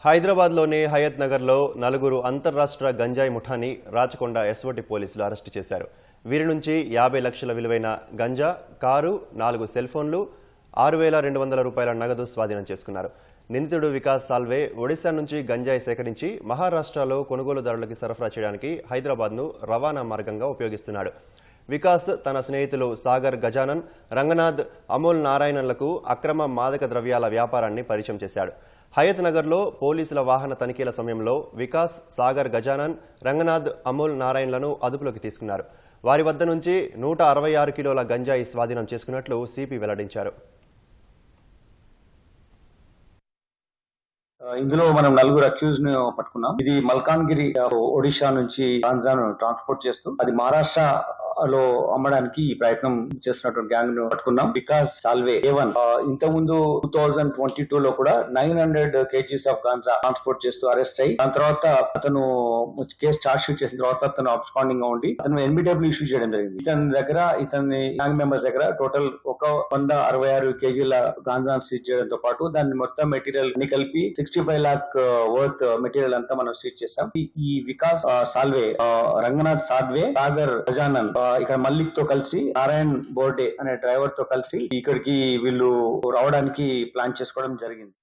హైదరాబాద్లోని హయత్ నగర్లో నలుగురు అంతర్రాష్ట్ర గంజాయి ముఠాని రాచకొండ ఎస్ఓటి పోలీసులు అరెస్టు చేశారు. వీరి నుంచి 50 లక్షల విలువైన గంజా, కారు, 4 సెల్ ఫోన్లు, 6,200 రూపాయల నగదు స్వాధీనం చేసుకున్నారు. నిందితుడు వికాస్ సాల్వే ఒడిశా నుంచి గంజాయి సేకరించి మహారాష్ట్రలో కొనుగోలుదారులకు సరఫరా చేయడానికి హైదరాబాద్ను రవాణా మార్గంగా ఉపయోగిస్తున్నాడు. వికాస్ తన స్నేహితులు సాగర్ గజానన్, రంగనాథ్, అమోల్ నారాయణన్లకు అక్రమ మాదక ద్రవ్యాల వ్యాపారాన్ని పరిచయం చేశాడు. హయత్ నగర్లో పోలీసుల వాహన తనిఖీల సమయంలో వికాస్, సాగర్ గజానన్, రంగనాథ్, అమోల్ నారాయణలను అదుపులోకి తీసుకున్నారు. వారి వద్ద నుంచి 166 కిలోల గంజాయి స్వాధీనం చేసుకున్నట్లు సిపి వెల్లడించారు. ఇందులో మనం 4 అక్యూజ్ ను పట్టుకున్నాం. ఇది మల్కాన్గిరి ఒడిషా నుంచి గాంజాను ట్రాన్స్పోర్ట్ చేస్తూ అది మహారాష్ట్ర లో అమ్మడానికి ప్రయత్నం చేస్తున్నటువంటి గ్యాంగ్ ను పట్టుకున్నాం. వికాస్ సాల్వే A1 ఇంతకుముందు 2022 లో కూడా 900 kgs ఆఫ్ గాంజా ట్రాన్స్పోర్ట్ చేస్తూ అరెస్ట్ అయ్యి దాని తర్వాత అతను కేసు చార్జ్ షీట్ చేసిన తర్వాత అతను అబ్స్కాండింగ్ గా ఉండి అతను NBW ఇష్యూ చేయడం జరిగింది. ఇతని గ్యాంగ్ మెంబర్స్ దగ్గర టోటల్ 166 kgల గాంజాను సీజ్ చేయడంతో పాటు దాన్ని మొత్తం మెటీరియల్ ని కలిపి 65 lakh వర్త్ మెటీరియల్ అంతా మనం సీజ్ చేశాం. ఈ వికాస్ సాల్వే, రంగనాథ్ సాద్వే, సాగర్ గజానన్ ఇక్కడ మల్లిక్ తో కలిసి నారాయణ్ బోర్డే అనే డ్రైవర్ తో కలిసి ఇక్కడికి వీళ్ళు రావడానికి ప్లాన్ చేసుకోవడం జరిగింది.